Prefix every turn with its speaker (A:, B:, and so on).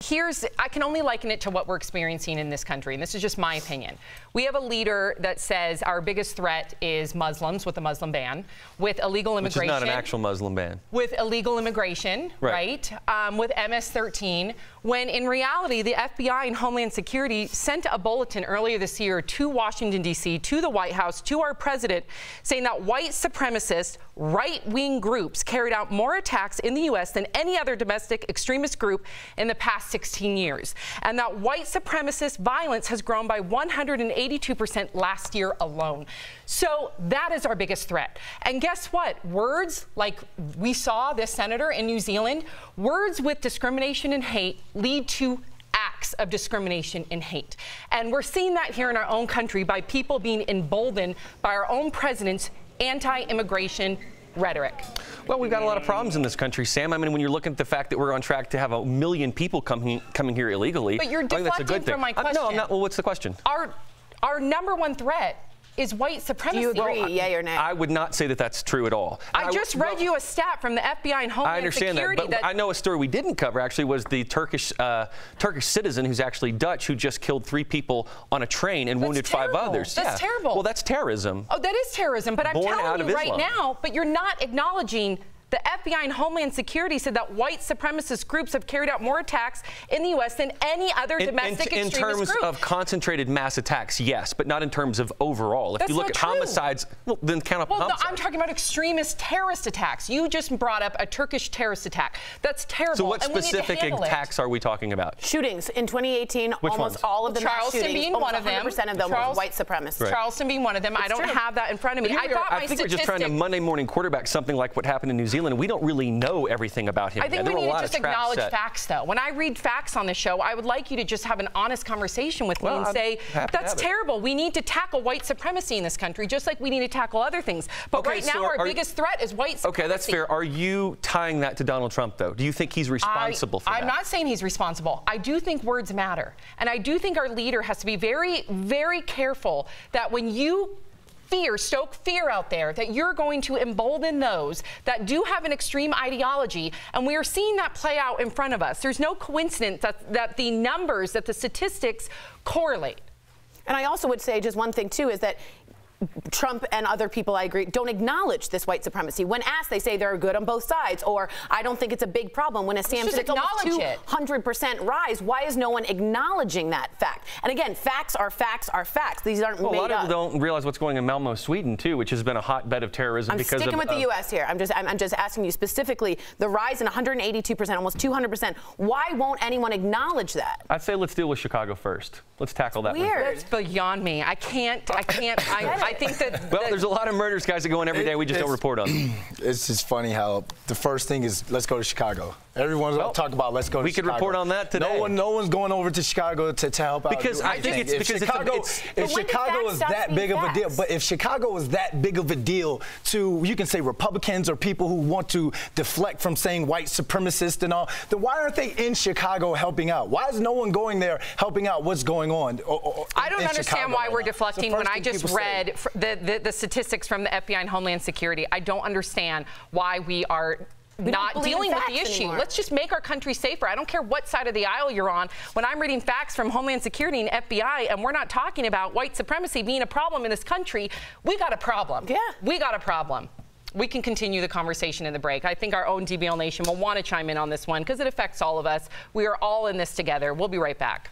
A: I can only liken it to what we're experiencing in this country, and this is just my opinion. We have a leader that says our biggest threat is Muslims with a Muslim ban, with illegal immigration.
B: Which is not an actual Muslim ban. With
A: illegal immigration, right? With MS-13, when in reality, the FBI and Homeland Security sent a bulletin earlier this year to Washington, D.C., to the White House, to our president, saying that white supremacist, right-wing groups carried out more attacks in the U.S. than any other domestic extremist group in the past 16 years, and that white supremacist violence has grown by 182% last year alone. So that is our biggest threat. And guess what? Words like we saw this senator in New Zealand, words with discrimination and hate lead to acts of discrimination and hate. And we're seeing that here in our own country by people being emboldened by our own president's anti-immigration rhetoric.
B: Well, we've got a lot of problems in this country, Sam. I mean, when you're looking at the fact that we're on track to have 1 million people coming here illegally,
A: but you're deflecting from my question.
B: No, I'm not. Well, what's the question?
A: Our number one threat is white supremacy.
C: Do you agree, yay or nay?
B: I would not say that that's true at all.
A: I just read you a stat from the FBI and Homeland Security.
B: I understand that, I know a story we didn't cover actually was the Turkish citizen who's actually Dutch who just killed 3 people on a train and wounded 5 others.
A: That's terrible.
B: Well, that's terrorism.
A: Oh, that is terrorism. But I'm telling you right now, but you're not acknowledging. The FBI and Homeland Security said that white supremacist groups have carried out more attacks in the U.S. than any other domestic extremist group.
B: In terms of concentrated mass attacks, yes, but not in terms of overall. If you look at homicides, well, then count up homicides.
A: No, I'm talking about extremist terrorist attacks. You just brought up a Turkish terrorist attack. That's terrible.
B: So what specific attacks are we talking about?
C: Shootings. In 2018, almost all of the mass shootings,
A: being one of them.
C: 100% of them were white supremacists.
B: Right.
A: Charleston being one of them. I don't have that in front of me.
B: I think we're just trying to Monday morning quarterback something like what happened in New Zealand. We don't really know everything about him.
A: I think we need to just acknowledge facts, though. When I read facts on the show, I would like you to just have an honest conversation with me and say, that's terrible. We need to tackle white supremacy in this country, just like we need to tackle other things. But right now, our biggest threat is white supremacy.
B: Okay, that's fair. Are you tying that to Donald Trump, though? Do you think he's responsible for that? I'm
A: not saying he's responsible. I do think words matter. And I do think our leader has to be very, very careful that when you stoke fear out there, that you're going to embolden those that do have an extreme ideology. And we are seeing that play out in front of us. There's no coincidence that the numbers, that the statistics correlate.
C: And I also would say just one thing, too, is that Trump and other people, I agree, don't acknowledge this white supremacy. When asked, they say they're good on both sides, or I don't think it's a big problem. When, as Sam said, it's almost 200% rise. Why is no one acknowledging that fact? And again, facts are facts are facts. These aren't made up.
B: A lot of people don't realize what's going on in Malmo, Sweden, too, which has been a hotbed of terrorism
C: I'm sticking with the U.S. here. I'm just asking you specifically the rise in 182%, almost 200%. Why won't anyone acknowledge that?
B: I'd say let's deal with Chicago first. Let's tackle that one.
A: That's beyond me. I can't. I think that.
B: Well, there's a lot of murders, guys, that go on every day. We just don't report on them.
D: It's just funny how the first thing is let's go to Chicago. Everyone's talking about let's go to Chicago.
B: We could report on that today.
D: No one's going over to Chicago to help out.
B: Because I think it's because
D: if Chicago is that big of a deal, but if Chicago is that big of a deal to, you can say Republicans or people who want to deflect from saying white supremacist and all, then why aren't they in Chicago helping out? Why is no one going there helping out what's going on?
A: I don't understand why we're deflecting when I just read the statistics from the FBI and Homeland Security. I don't understand why we are not dealing with the issue. Anymore. Let's just make our country safer. I don't care what side of the aisle you're on. When I'm reading facts from Homeland Security and FBI, and we're not talking about white supremacy being a problem in this country, we got a problem.
C: Yeah.
A: We got a problem. We can continue the conversation in the break. I think our own DBL Nation will want to chime in on this one because it affects all of us. We are all in this together. We'll be right back.